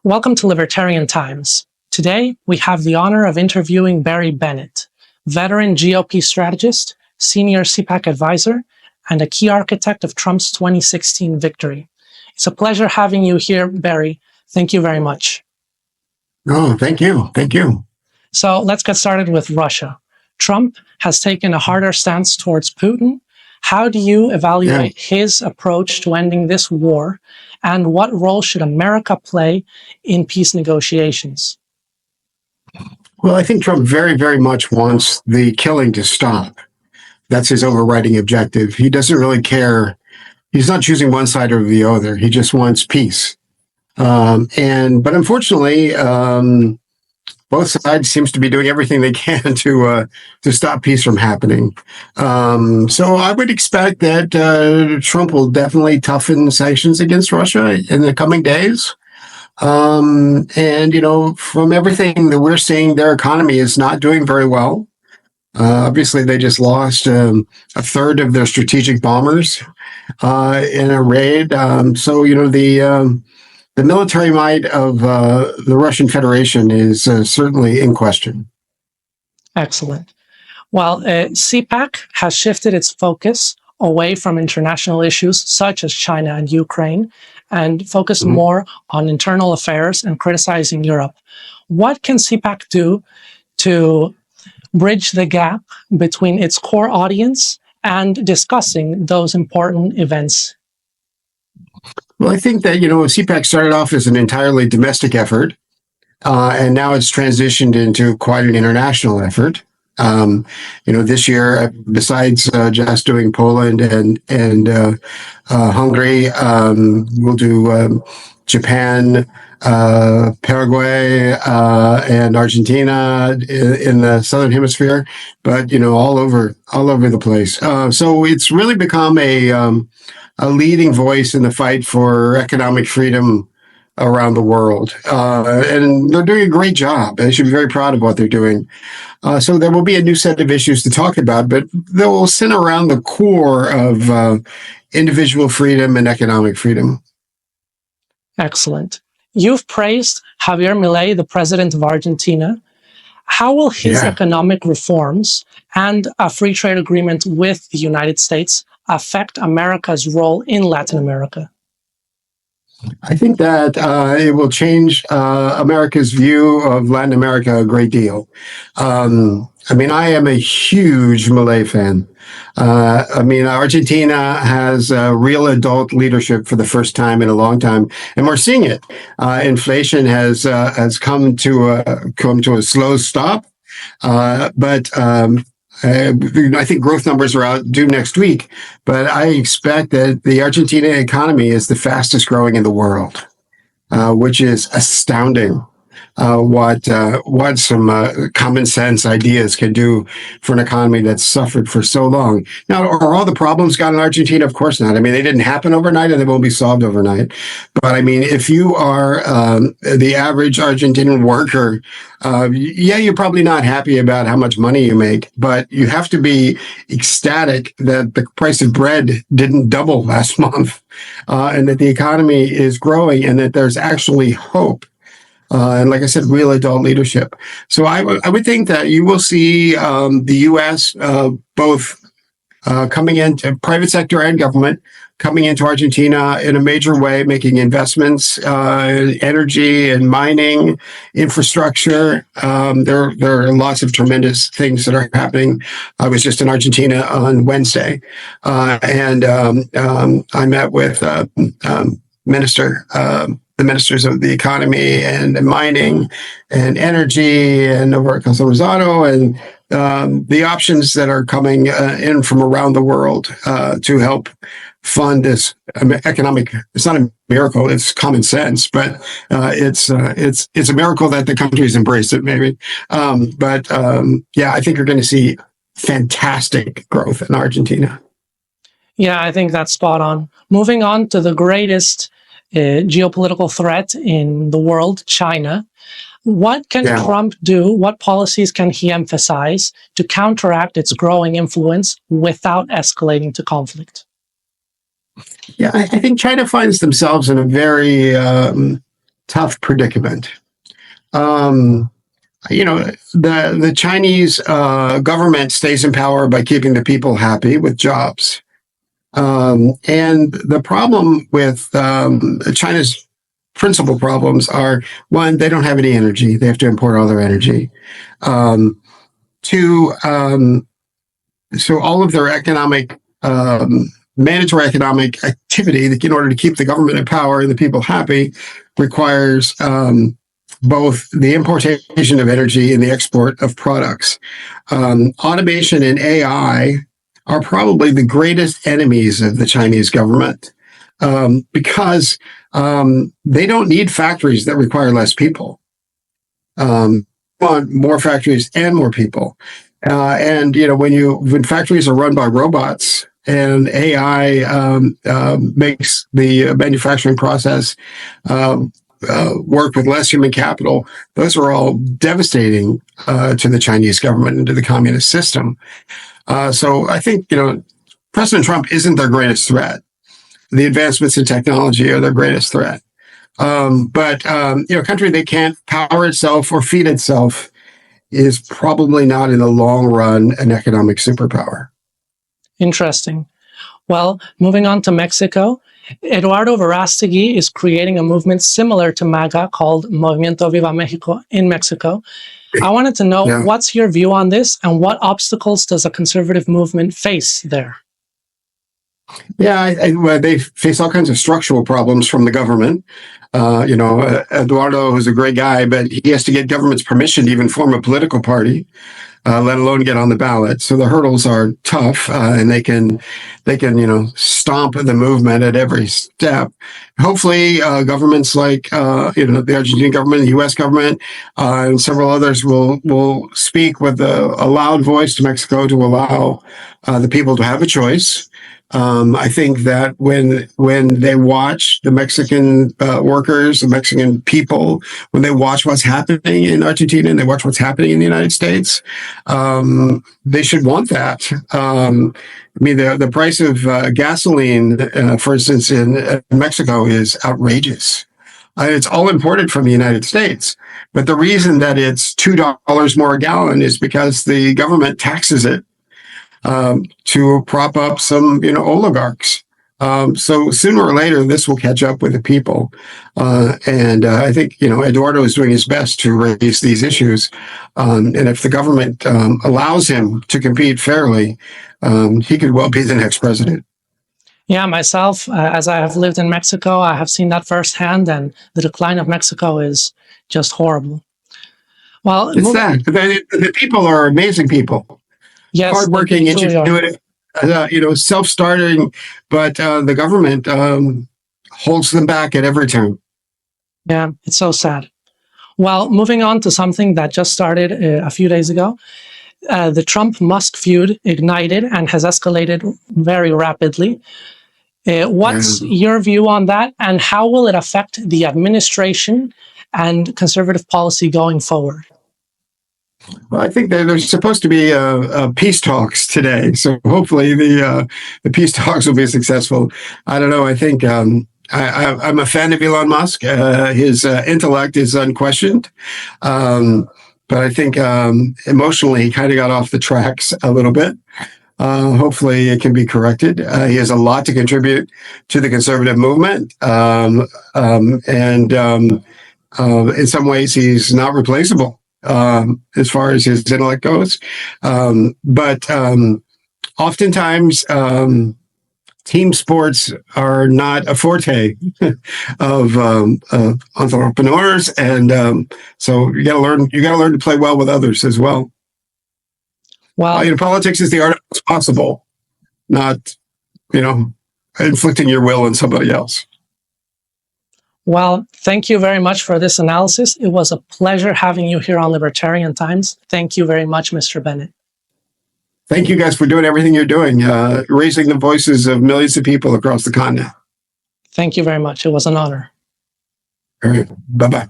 Welcome to Libertarian Times. Today, we have the honor of interviewing Barry Bennett, veteran GOP strategist, senior CPAC advisor, and a key architect of Trump's 2016 victory. It's a pleasure having you here, Barry. Thank you very much. Oh, thank you. Thank you. So let's get started with Russia. Trump has taken a harder stance towards Putin. How do you evaluate his approach to ending this war, and what role should America play in peace negotiations? Well, I think Trump very, very much wants the killing to stop. That's his overriding objective. He doesn't really care. He's not choosing one side or the other. He just wants peace. But unfortunately, both sides seems to be doing everything they can to stop peace from happening. So I would expect that Trump will definitely toughen sanctions against Russia in the coming days. From everything that we're seeing, their economy is not doing very well. Obviously, they just lost a third of their strategic bombers in a raid. The military might of the Russian Federation is certainly in question. Excellent. Well, CPAC has shifted its focus away from international issues such as China and Ukraine and focused more on internal affairs and criticizing Europe. What can CPAC do to bridge the gap between its core audience and discussing those important events? Well, I think that, CPAC started off as an entirely domestic effort, and now it's transitioned into quite an international effort. This year, besides just doing Poland and Hungary, we'll do Japan, Paraguay, and Argentina in the Southern Hemisphere, but, all over the place. So it's really become a leading voice in the fight for economic freedom around the world. And they're doing a great job. They should be very proud of what they're doing. So there will be a new set of issues to talk about, but they will center around the core of individual freedom and economic freedom. Excellent. You've praised Javier Milei, the president of Argentina. How will his economic reforms and a free trade agreement with the United States affect America's role in Latin America? I think that it will change America's view of Latin America a great deal. I am a huge Milei fan. Argentina has real adult leadership for the first time in a long time, and we're seeing it. Inflation has come to a slow stop, but I think growth numbers are out due next week, but I expect that the Argentina economy is the fastest growing in the world, which is astounding. What some common sense ideas can do for an economy that's suffered for so long. Now, are all the problems gone in Argentina? Of course not. They didn't happen overnight and they won't be solved overnight. But if you are the average Argentinian worker, you're probably not happy about how much money you make, but you have to be ecstatic that the price of bread didn't double last month, and that the economy is growing and that there's actually hope. And like I said, real adult leadership. So I would think that you will see the U.S. Both coming into private sector and government coming into Argentina in a major way, making investments in energy and mining, infrastructure. There are lots of tremendous things that are happening. I was just in Argentina on Wednesday, and I met with the ministers of the economy and mining and energy and over at Casa Rosado, and the options that are coming in from around the world to help fund this economic. It's not a miracle; it's common sense, but it's a miracle that the country's embraced it. Maybe, I think you're going to see fantastic growth in Argentina. Yeah, I think that's spot on. Moving on to the greatest geopolitical threat in the world, China. What can Trump do? What policies can he emphasize to counteract its growing influence without escalating to conflict? Yeah, I think China finds themselves in a very tough predicament. The Chinese government stays in power by keeping the people happy with jobs. And the problem with China's principal problems are, one, they don't have any energy. They have to import all their energy. Two, so all of their mandatory economic activity, in order to keep the government in power and the people happy, requires both the importation of energy and the export of products. Automation and AI are probably the greatest enemies of the Chinese government because they don't need factories that require less people. Want more factories and more people. When factories are run by robots and AI makes the manufacturing process work with less human capital, those are all devastating to the Chinese government and to the communist system. So I think, President Trump isn't their greatest threat. The advancements in technology are their greatest threat. But a country that can't power itself or feed itself is probably not in the long run an economic superpower. Interesting. Well, moving on to Mexico, Eduardo Verastegui is creating a movement similar to MAGA called Movimiento Viva Mexico in Mexico. I wanted to know, what's your view on this and what obstacles does a conservative movement face there? Yeah, they face all kinds of structural problems from the government. Eduardo is a great guy, but he has to get government's permission to even form a political party, let alone get on the ballot. So the hurdles are tough, and they can stomp the movement at every step. Hopefully, governments like the Argentine government, the U.S. government, and several others will speak with a loud voice to Mexico to allow the people to have a choice. I think that when they watch the Mexican workers, the Mexican people, when they watch what's happening in Argentina and they watch what's happening in the United States, they should want that. The price of gasoline, for instance, in Mexico is outrageous. It's all imported from the United States. But the reason that it's $2 more a gallon is because the government taxes it to prop up some, oligarchs. So sooner or later, this will catch up with the people. And I think, Eduardo is doing his best to raise these issues. And if the government allows him to compete fairly, he could well be the next president. Yeah, myself, as I have lived in Mexico, I have seen that firsthand, and the decline of Mexico is just horrible. Well, it's sad. The people are amazing people. Yes, hardworking, ingenuitive, self-starting, but the government holds them back at every turn. Yeah, it's so sad. Well, moving on to something that just started a few days ago, the Trump-Musk feud ignited and has escalated very rapidly. What's your view on that, and how will it affect the administration and conservative policy going forward? Well, I think there's supposed to be peace talks today, so hopefully the peace talks will be successful. I don't know. I think I'm a fan of Elon Musk. His intellect is unquestioned, but I think emotionally he kind of got off the tracks a little bit. Hopefully it can be corrected. He has a lot to contribute to the conservative movement, and in some ways he's not replaceable. As far as his intellect goes. But oftentimes, team sports are not a forte of entrepreneurs. And so you got to learn to play well with others as well. Well, politics is the art of what's possible, not, inflicting your will on somebody else. Well, thank you very much for this analysis. It was a pleasure having you here on Libertarian Times. Thank you very much, Mr. Bennett. Thank you guys for doing everything you're doing, raising the voices of millions of people across the continent. Thank you very much. It was an honor. All right. Bye-bye.